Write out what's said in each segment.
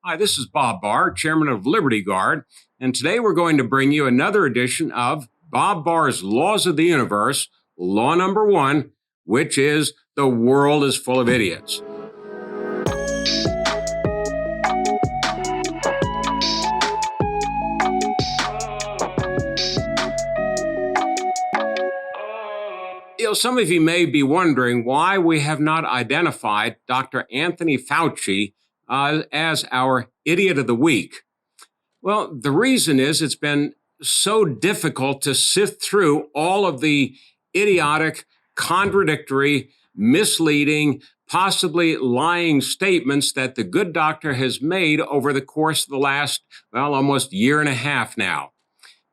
Hi, this is Bob Barr, Chairman of Liberty Guard, and today we're going to bring you another edition of Bob Barr's Laws of the Universe, Law number 1, which is the world is full of idiots. Some of you may be wondering why we have not identified Dr. Anthony Fauci as our Idiot of the Week. Well, the reason is it's been so difficult to sift through all of the idiotic, contradictory, misleading, possibly lying statements that the good doctor has made over the course of the last, almost year and a half now.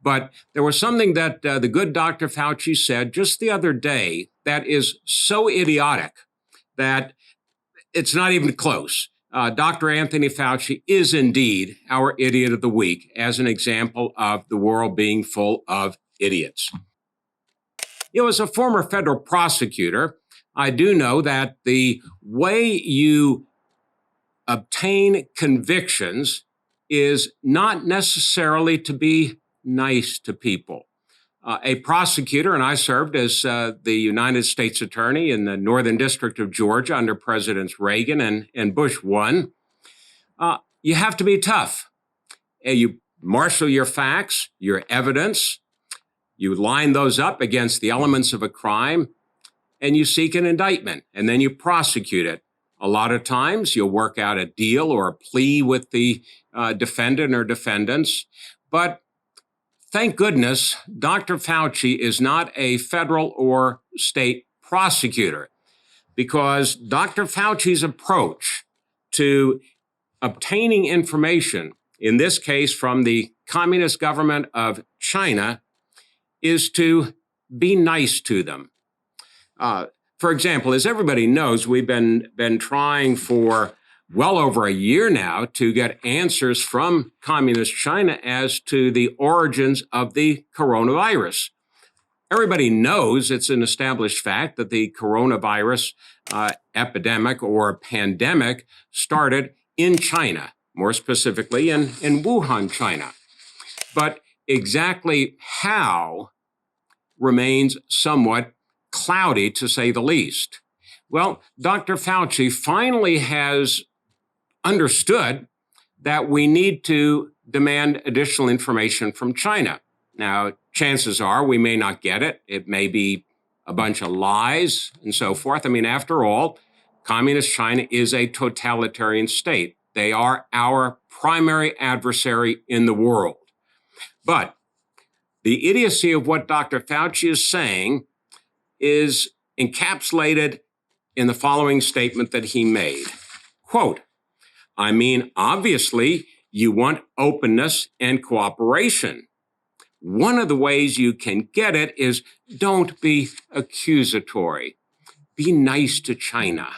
But there was something that the good Dr. Fauci said just the other day that is so idiotic that it's not even close. Dr. Anthony Fauci is indeed our Idiot of the Week as an example of the world being full of idiots. As a former federal prosecutor, I do know that the way you obtain convictions is not necessarily to be nice to people. A prosecutor, and I served as the United States Attorney in the Northern District of Georgia under Presidents Reagan and Bush 1. You have to be tough. You marshal your facts, your evidence, you line those up against the elements of a crime, and you seek an indictment, and then you prosecute it. A lot of times you'll work out a deal or a plea with the defendant or defendants, but thank goodness, Dr. Fauci is not a federal or state prosecutor, because Dr. Fauci's approach to obtaining information, in this case from the Communist government of China, is to be nice to them. For example, as everybody knows, we've been trying for well over a year now to get answers from Communist China as to the origins of the coronavirus. Everybody knows it's an established fact that the coronavirus epidemic or pandemic started in China, more specifically in Wuhan, China. But exactly how remains somewhat cloudy, to say the least. Well, Dr. Fauci finally has understood that we need to demand additional information from China. Now, chances are we may not get it. It may be a bunch of lies and so forth. After all, Communist China is a totalitarian state. They are our primary adversary in the world. But the idiocy of what Dr. Fauci is saying is encapsulated in the following statement that he made. Quote, obviously, you want openness and cooperation. One of the ways you can get it is don't be accusatory. Be nice to China.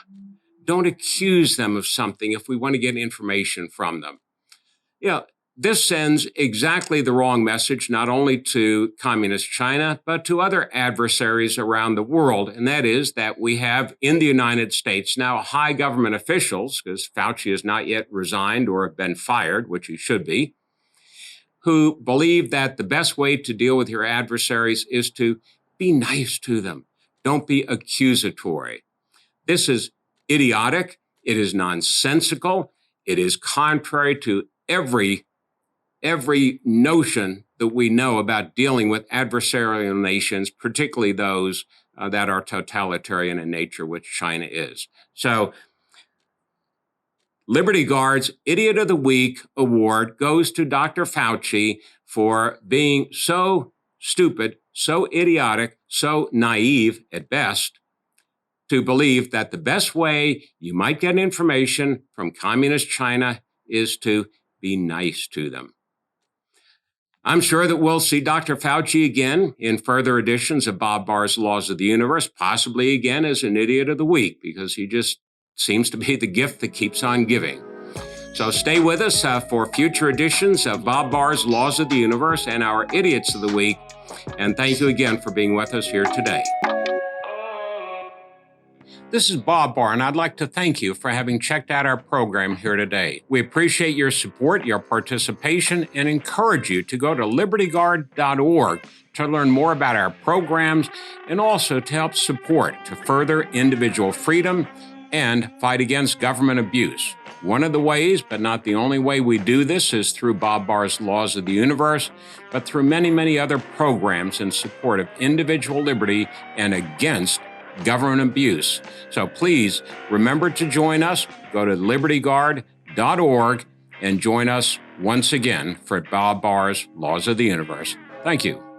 Don't accuse them of something if we want to get information from them. This sends exactly the wrong message, not only to Communist China, but to other adversaries around the world. And that is that we have in the United States now high government officials, because Fauci has not yet resigned or been fired, which he should be, who believe that the best way to deal with your adversaries is to be nice to them. Don't be accusatory. This is idiotic. It is nonsensical. It is contrary to every notion that we know about dealing with adversarial nations, particularly those that are totalitarian in nature, which China is. So, Liberty Guard's Idiot of the Week award goes to Dr. Fauci for being so stupid, so idiotic, so naive at best, to believe that the best way you might get information from Communist China is to be nice to them. I'm sure that we'll see Dr. Fauci again in further editions of Bob Barr's Laws of the Universe, possibly again as an Idiot of the Week, because he just seems to be the gift that keeps on giving. So stay with us for future editions of Bob Barr's Laws of the Universe and our Idiots of the Week. And thank you again for being with us here today. This is Bob Barr, and I'd like to thank you for having checked out our program here today. We appreciate your support, your participation, and encourage you to go to libertyguard.org to learn more about our programs and also to help support to further individual freedom and fight against government abuse. One of the ways, but not the only way we do this, is through Bob Barr's Laws of the Universe, but through many, many other programs in support of individual liberty and against government abuse. So please remember to join us. Go to libertyguard.org and join us once again for Bob Barr's Laws of the Universe. Thank you.